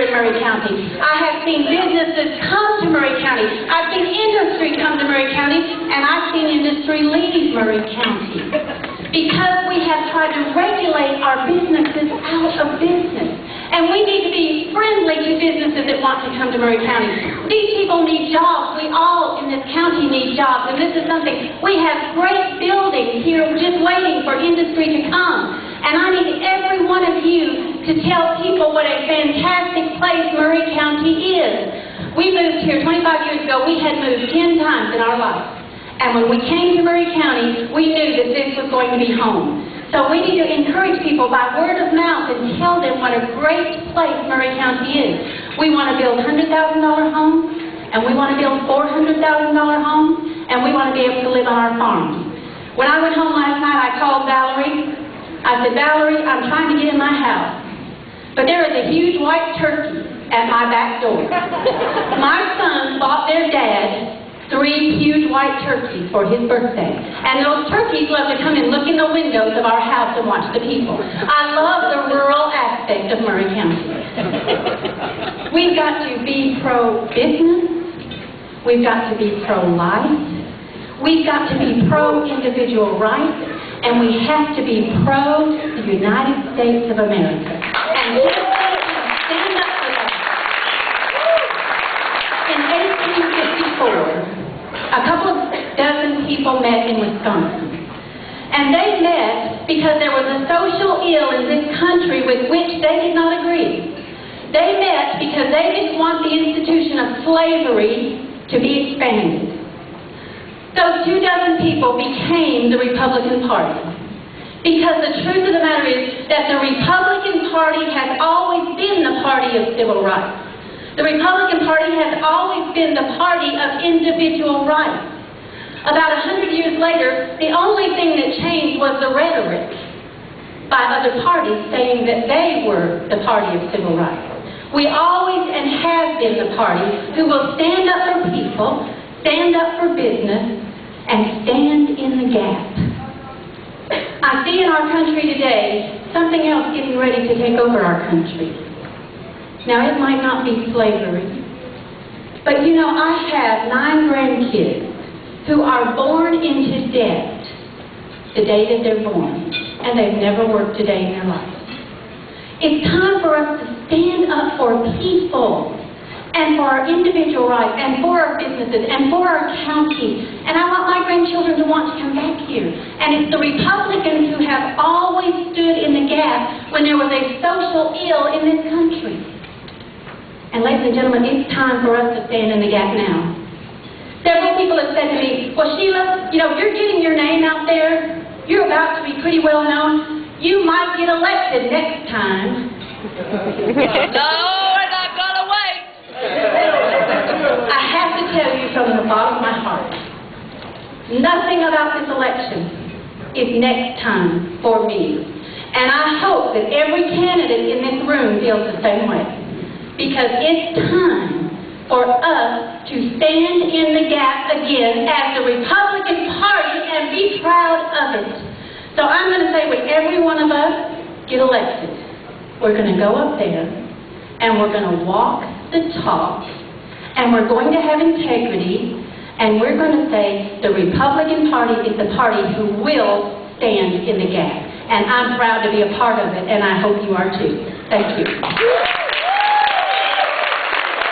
here in Maury County. I have seen businesses come to Maury County. I've seen industry come to Maury County, and I've seen industry leave Maury County. Because we have tried to regulate our businesses out of business. And we need to be friendly to businesses that want to come to Maury County. These people need jobs. We all in this county need jobs. And this is something, we have great buildings here just waiting for industry to come. And I need every one of you to tell people what a fantastic place Maury County is. We moved here 25 years ago. We had moved 10 times in our life. And when we came to Maury County, we knew that this was going to be home. So we need to encourage people by word of mouth and tell them what a great place Maury County is. We want to build $100,000 homes, and we want to build $400,000 homes, and we want to be able to live on our farms. When I went home last night, I called Valerie. I said, Valerie, I'm trying to get in my house, but there is a huge white turkey at my back door. My sons bought their dad 3 huge white turkeys for his birthday. And those turkeys love to come and look in the windows of our house and watch the people. I love the rural aspect of Maury County. We've got to be pro-business. We've got to be pro-life. We've got to be pro-individual rights. And we have to be pro-the United States of America. And stand up for that. In 1854, a couple of dozen people met in Wisconsin. And they met because there was a social ill in this country with which they did not agree. They met because they didn't want the institution of slavery to be expanded. Those 2 dozen people became the Republican Party. Because the truth of the matter is that the Republican Party has always been the party of civil rights. The Republican Party has always been the party of individual rights. About 100 years later, the only thing that changed was the rhetoric by other parties saying that they were the party of civil rights. We always and have been the party who will stand up for people, stand up for business, and stand in the gap. I see in our country today something else getting ready to take over our country. Now, it might not be slavery, but you know, I have 9 grandkids who are born into debt the day that they're born, and they've never worked a day in their life. It's time for us to stand up for people, and for our individual rights, and for our businesses, and for our county. And I want my grandchildren to want to come back here. And it's the Republicans who have always stood in the gap when there was a social ill in this country. And ladies and gentlemen, it's time for us to stand in the gap now. Several people have said to me, well, Sheila, you know, you're getting your name out there. You're about to be pretty well known. You might get elected next time. No, we're not going to wait. I have to tell you from the bottom of my heart, nothing about this election is next time for me. And I hope that every candidate in this room feels the same way. Because it's time for us to stand in the gap again as the Republican Party and be proud of it. So I'm going to say when every one of us get elected, we're going to go up there and we're going to walk the talk and we're going to have integrity and we're going to say the Republican Party is the party who will stand in the gap. And I'm proud to be a part of it, and I hope you are too. Thank you.